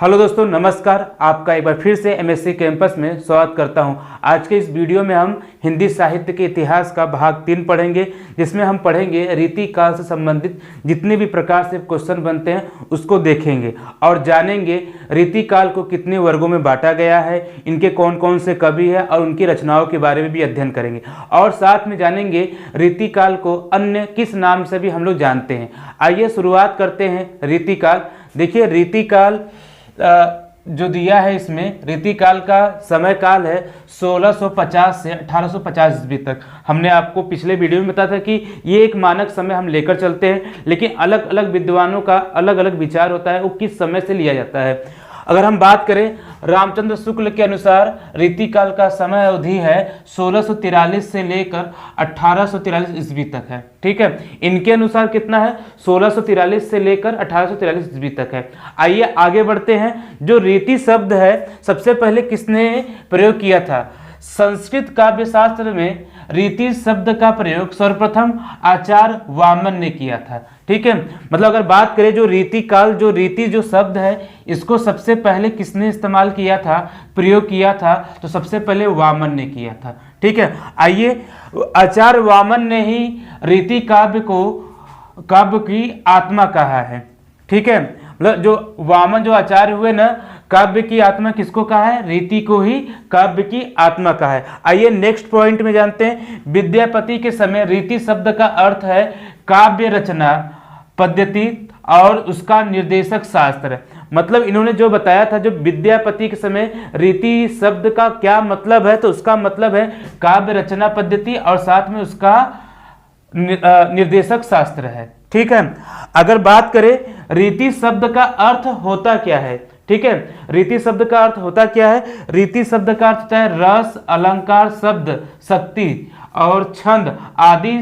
Hello दोस्तों, नमस्कार। आपका एक बार फिर से एमएससी कैंपस में स्वागत करता हूं। आज के इस वीडियो में हम हिंदी साहित्य के इतिहास का भाग 3 पढ़ेंगे, जिसमें हम पढ़ेंगे रीति काल से संबंधित जितने भी प्रकार से क्वेश्चन बनते हैं उसको देखेंगे और जानेंगे रीति काल को कितने वर्गों में बांटा गया है, इनके कौन कौन से कवि है और उनकी रचनाओं के बारे में भी अध्ययन करेंगे और साथ में जानेंगे रीति काल को अन्य किस नाम से भी हम लोग जानते हैं। आइए शुरुआत करते हैं रीति काल। देखिए, रीति काल जो दिया है, इसमें रीति काल का समय काल है 1650 से 1850 ईस्वी तक। हमने आपको पिछले वीडियो में बताया था कि ये एक मानक समय हम लेकर चलते हैं, लेकिन अलग अलग विद्वानों का अलग अलग विचार होता है वो किस समय से लिया जाता है। अगर हम बात करें रामचंद्र शुक्ल के अनुसार रीति काल का समय अवधि है 1643 से लेकर 1843 ईस्वी तक है। ठीक है, इनके अनुसार कितना है? 1643 से लेकर 1843 ईस्वी तक है। आइए आगे बढ़ते हैं। जो रीति शब्द है सबसे पहले किसने प्रयोग किया था? संस्कृत काव्य शास्त्र में रीति शब्द का प्रयोग सर्वप्रथम आचार्य वामन ने किया था। ठीक है, मतलब अगर बात करें जो रीति काल, जो रीति जो शब्द है, इसको सबसे पहले किसने इस्तेमाल किया था, प्रयोग किया था? तो सबसे पहले वामन ने किया था। ठीक है, आइए, आचार्य वामन ने ही रीति काव्य को काव्य की आत्मा कहा है। ठीक है, मतलब जो वामन जो आचार्य हुए ना, काव्य की आत्मा किसको कहा है? रीति को ही काव्य की आत्मा कहा है। आइए नेक्स्ट पॉइंट में जानते हैं। विद्यापति के समय रीति शब्द का अर्थ है काव्य रचना पद्धति और उसका निर्देशक शास्त्र। मतलब इन्होंने जो बताया था, जो विद्यापति के समय रीति शब्द का क्या मतलब है, तो उसका मतलब है काव्य रचना पद्धति और साथ में उसका निर्देशक शास्त्र है। ठीक है, अगर बात करें रीति शब्द का अर्थ होता क्या है? ठीक है, रीति शब्द का अर्थ होता क्या है? रीति शब्द का अर्थ होता है रस, अलंकार, शब्द, शक्ति और छंद आदि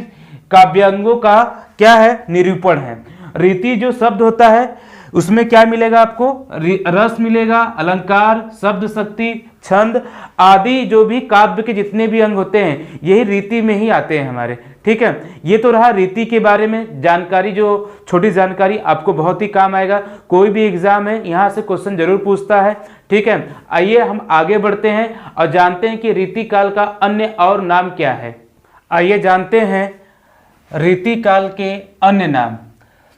काव्यांगों का क्या है? निरूपण है। रीति जो शब्द होता है उसमें क्या मिलेगा आपको? रस मिलेगा, अलंकार, शब्द, शक्ति, छंद आदि जो भी काव्य के जितने भी अंग होते हैं यही रीति में ही आते हैं हमारे। ठीक है, ये तो रहा रीति के बारे में जानकारी, जो छोटी जानकारी आपको बहुत ही काम आएगा। कोई भी एग्जाम है यहाँ से क्वेश्चन जरूर पूछता है। ठीक है, आइए हम आगे बढ़ते हैं और जानते हैं कि रीति काल का अन्य और नाम क्या है। आइए जानते हैं रीति काल के अन्य नाम।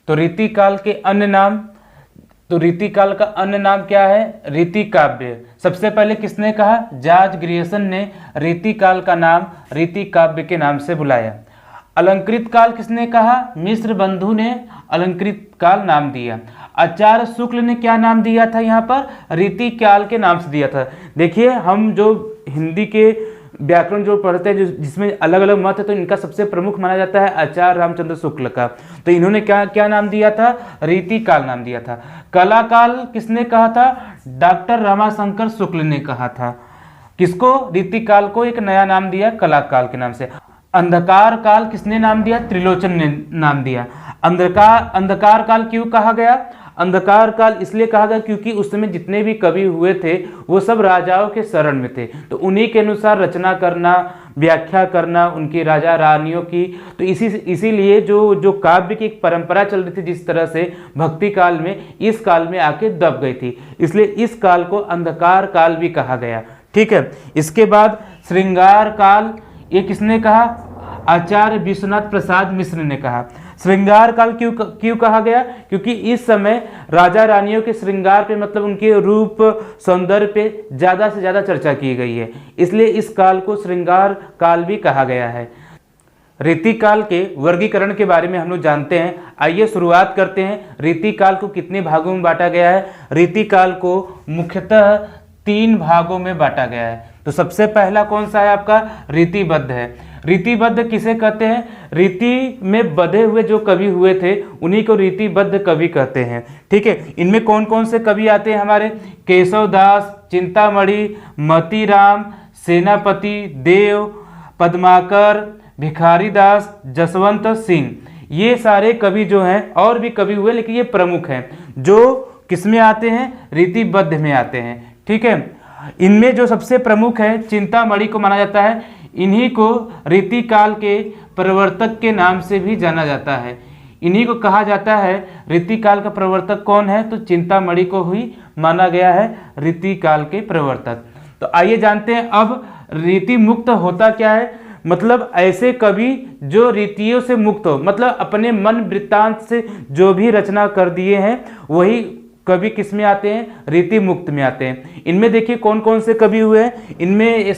तो रीति काल के अन्य नाम, तो रीति काल का अन्य नाम क्या है? रीति काव्य। सबसे पहले किसने कहा? जॉर्ज ग्रियर्सन ने रीति काल का नाम रीति काव्य के नाम से बुलाया। अलंकृत काल किसने कहा? मिश्र बंधु ने अलंकृत काल नाम दिया। आचार्य शुक्ल ने क्या नाम दिया था? यहाँ पर रीति काल के नाम से दिया था। देखिए, हम जो हिंदी के व्याकरण जो पढ़ते हैं, जिसमें अलग अलग मत है, तो इनका सबसे प्रमुख माना जाता है आचार्य रामचंद्र शुक्ल का। तो इन्होंने क्या क्या नाम दिया था? रीति काल नाम दिया था। कला काल किसने कहा था? डॉक्टर रमाशंकर शुक्ल ने कहा था। किसको? रीति काल को एक नया नाम दिया कला काल के नाम से। अंधकार काल किसने नाम दिया? त्रिलोचन ने नाम दिया। अंधकार काल क्यों कहा गया? अंधकार काल इसलिए कहा गया क्योंकि उस समय जितने भी कवि हुए थे वो सब राजाओं के शरण में थे, तो उन्हीं के अनुसार रचना करना, व्याख्या करना उनकी राजा रानियों की। तो इसीलिए जो काव्य की एक परंपरा चल रही थी जिस तरह से भक्ति काल में, इस काल में आके दब गई थी, इसलिए इस काल को अंधकार काल भी कहा गया। ठीक है, इसके बाद श्रृंगार काल, ये किसने कहा? आचार्य विश्वनाथ प्रसाद मिश्र ने कहा। श्रृंगार काल क्यों कहा गया? क्योंकि इस समय राजा रानियों के श्रृंगार पे, मतलब उनके रूप सौंदर्य पे ज़्यादा से ज़्यादा चर्चा की गई है, इसलिए इस काल को श्रृंगार काल भी कहा गया है। रीति काल के वर्गीकरण के बारे में हम लोग जानते हैं। आइए शुरुआत करते हैं। रीति काल को कितने भागों में बांटा गया है? रीति काल को मुख्यतः 3 भागों में बांटा गया है। तो सबसे पहला कौन सा है आपका? रीतिबद्ध है। रीतिबद्ध किसे कहते हैं? रीति में बधे हुए जो कवि हुए थे उन्हीं को रीतिबद्ध कवि कहते हैं। ठीक है, इनमें कौन कौन से कवि आते हैं हमारे? केशव दास, चिंतामणि, मोतीराम, सेनापति, देव, पद्माकर, भिखारी दास, जसवंत सिंह, ये सारे कवि जो हैं, और भी कवि हुए लेकिन ये प्रमुख हैं जो किसमें आते हैं? रीतिबद्ध में आते हैं। ठीक है, इनमें जो सबसे प्रमुख है चिंतामणि को माना जाता है। इन्हीं को रीति काल के प्रवर्तक के नाम से भी जाना जाता है। इन्हीं को कहा जाता है। रीतिकाल का प्रवर्तक कौन है? तो चिंतामणि को ही माना गया है रीतिकाल के प्रवर्तक। तो आइए जानते हैं अब रीति मुक्त होता क्या है। मतलब ऐसे कवि जो रीतियों से मुक्त हो, मतलब अपने मन वृत्तांत से जो भी रचना कर दिए हैं वही कवि किस में आते हैं? रीति मुक्त में आते हैं। इनमें देखिए कौन कौन से कवि हुए हैं। इनमें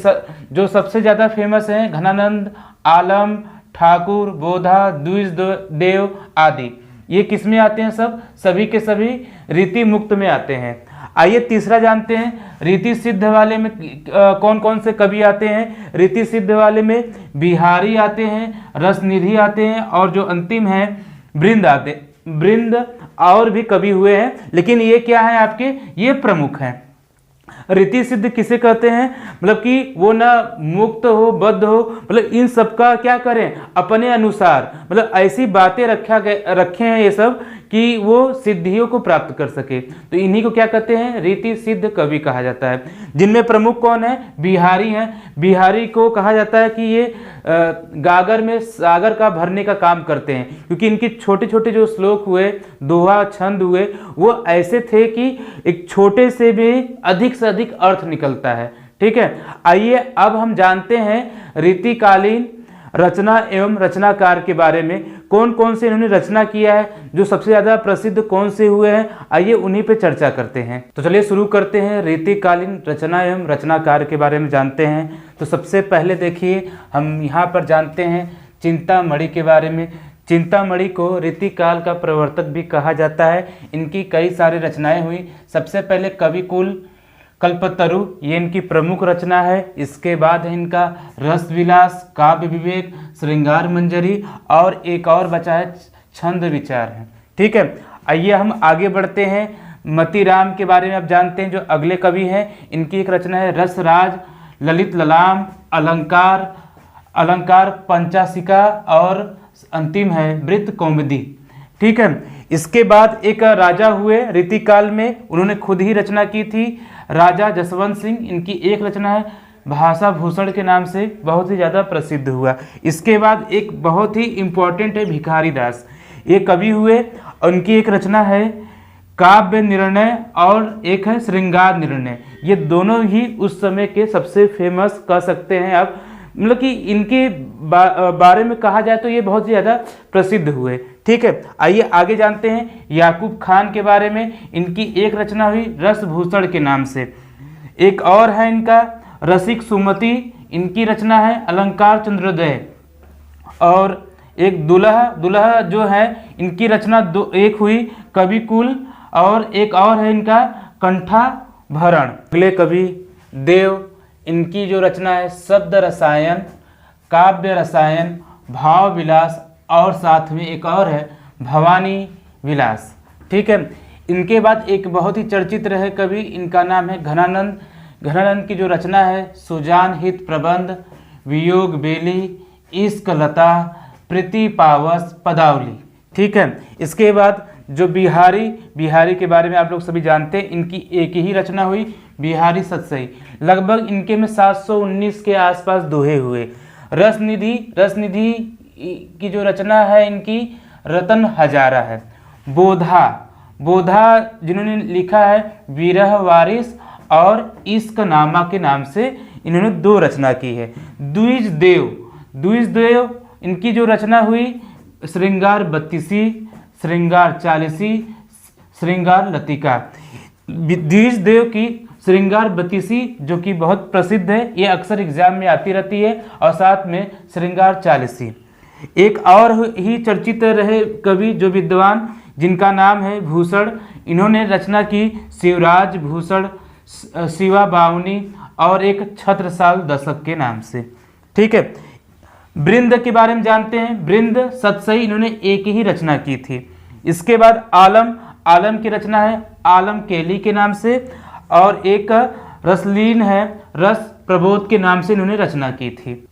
जो सबसे ज़्यादा फेमस हैं घनानंद, आलम, ठाकुर, बोधा, द्विजदेव आदि, ये किस में आते हैं? सभी के सभी रीति मुक्त में आते हैं। आइए तीसरा जानते हैं, रीति सिद्ध वाले में कौन कौन से कवि आते हैं। रीति सिद्ध वाले में बिहारी आते हैं, रसनिधि आते हैं, और जो अंतिम है वृंद आते। वृंद और भी कवि हुए हैं, लेकिन ये क्या है आपके? ये प्रमुख हैं। रीति सिद्ध किसे कहते हैं? मतलब कि वो ना मुक्त हो, बद्ध हो, मतलब इन सबका क्या करें? अपने अनुसार, मतलब ऐसी बातें रखे हैं ये सब कि वो सिद्धियों को प्राप्त कर सके, तो इन्हीं को क्या कहते हैं? रीति सिद्ध कवि कहा जाता है। जिनमें प्रमुख कौन है? बिहारी हैं। बिहारी को कहा जाता है कि ये गागर में सागर का भरने का काम करते हैं, क्योंकि इनके छोटे छोटे जो श्लोक हुए, दोहा, छंद हुए, वो ऐसे थे कि एक छोटे से भी अधिक से अधिक अर्थ निकलता है। ठीक है, आइए अब हम जानते हैं रीतिकालीन रचना एवं रचनाकार के बारे में। कौन कौन से इन्होंने रचना किया है, जो सबसे ज़्यादा प्रसिद्ध कौन से हुए हैं, आइए उन्हीं पे चर्चा करते हैं। तो चलिए शुरू करते हैं, रीतिकालीन रचना एवं रचनाकार के बारे में जानते हैं। तो सबसे पहले देखिए हम यहाँ पर जानते हैं चिंतामणि के बारे में। चिंतामणि को रीतिकाल का प्रवर्तक भी कहा जाता है। इनकी कई सारी रचनाएं हुई। सबसे पहले कविकुल, कल्पतरु, ये इनकी प्रमुख रचना है। इसके बाद है इनका रस विलास, काव्य विवेक, श्रृंगार मंजरी, और एक और बचा है छंद विचार है। ठीक है, आइए हम आगे बढ़ते हैं। मतीराम के बारे में आप जानते हैं, जो अगले कवि हैं। इनकी एक रचना है रसराज, ललित ललाम, अलंकार पंचाशिका, और अंतिम है वृत्त कौमुदी। ठीक है, इसके बाद एक राजा हुए रीतिकाल में, उन्होंने खुद ही रचना की थी, राजा जसवंत सिंह। इनकी एक रचना है भाषा भूषण के नाम से बहुत ही ज़्यादा प्रसिद्ध हुआ। इसके बाद एक बहुत ही इम्पोर्टेंट है भिखारी दास, ये कवि हुए। उनकी एक रचना है काव्य निर्णय और एक है श्रृंगार निर्णय। ये दोनों ही उस समय के सबसे फेमस कह सकते हैं आप, मतलब कि इनके बारे में कहा जाए तो ये बहुत ज़्यादा प्रसिद्ध हुए। ठीक है, आइए आगे जानते हैं याकूब खान के बारे में। इनकी एक रचना हुई रसभूषण के नाम से। एक और है इनका रसिक सुमति, इनकी रचना है अलंकार चंद्रोदय। और एक दुल्हा जो है, इनकी रचना एक हुई कविकुल, और एक और है इनका कंठाभरण। अगले कवि देव, इनकी जो रचना है शब्द रसायन, काव्य रसायन, भाव विलास, और साथ में एक और है भवानी विलास। ठीक है, इनके बाद एक बहुत ही चर्चित रहे कवि, इनका नाम है घनानंद। घनानंद की जो रचना है सुजान हित प्रबंध, वियोग बेली, इश्क लता, प्रीति पावस, पदावली। ठीक है, इसके बाद जो बिहारी के बारे में आप लोग सभी जानते हैं। इनकी एक ही रचना हुई बिहारी सतसई। लगभग इनके में 719 के आसपास दोहे हुए। रसनिधि की जो रचना है इनकी रतन हजारा है। बोधा जिन्होंने लिखा है विरह वारिस और इश्क नामा के नाम से इन्होंने 2 रचना की है। द्विजदेव इनकी जो रचना हुई श्रृंगार बत्तीसी, श्रृंगार चालीसी, श्रृंगार लतिका। द्विजदेव की श्रृंगार बत्तीसी जो कि बहुत प्रसिद्ध है, ये अक्सर एग्जाम में आती रहती है, और साथ में श्रृंगार चालीसी। एक और ही चर्चित रहे कवि जो विद्वान, जिनका नाम है भूषण। इन्होंने रचना की शिवराज भूषण, शिवा बावनी, और एक छत्रसाल दशक के नाम से। ठीक है, वृंद के बारे में जानते हैं। वृंद सतसई, इन्होंने एक ही रचना की थी। इसके बाद आलम की रचना है आलम केली के नाम से, और एक रसलीन है रस प्रबोध के नाम से इन्होंने रचना की थी।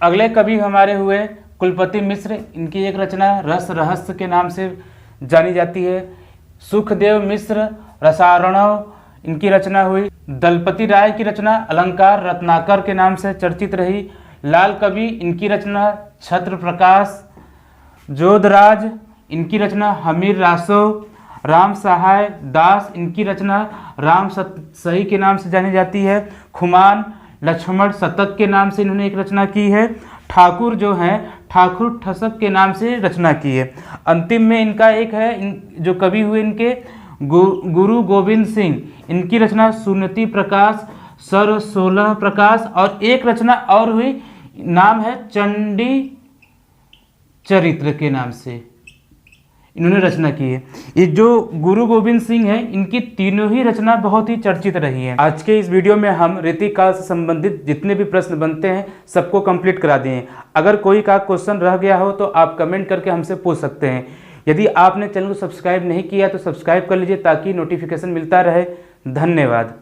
अगले कवि हमारे हुए कुलपति मिश्र। इनकी एक रचना रस रहस्य के नाम से जानी जाती है। सुखदेव मिश्र रसारणव, इनकी रचना हुई। दलपति राय की रचना अलंकार रत्नाकर के नाम से चर्चित रही। लाल कवि, इनकी रचना छत्र प्रकाश। जोधराज इनकी रचना हमीर रासो। राम सहाय दास, इनकी रचना राम सही के नाम से जानी जाती है। खुमान लक्ष्मण शतक के नाम से इन्होंने एक रचना की है। ठाकुर जो हैं ठाकुर ठसक के नाम से रचना की है। अंतिम में इनका एक है जो कवि हुए इनके गुरु गोविंद सिंह, इनकी रचना सुनीति प्रकाश, सर्व 16 प्रकाश, और एक रचना और हुई, नाम है चंडी चरित्र के नाम से इन्होंने रचना की है। ये जो गुरु गोविंद सिंह है, इनकी तीनों ही रचना बहुत ही चर्चित रही है। आज के इस वीडियो में हम रीतिकाल से संबंधित जितने भी प्रश्न बनते हैं सबको कंप्लीट करा दिए हैं। अगर कोई का क्वेश्चन रह गया हो तो आप कमेंट करके हमसे पूछ सकते हैं। यदि आपने चैनल को सब्सक्राइब नहीं किया तो सब्सक्राइब कर लीजिए ताकि नोटिफिकेशन मिलता रहे। धन्यवाद।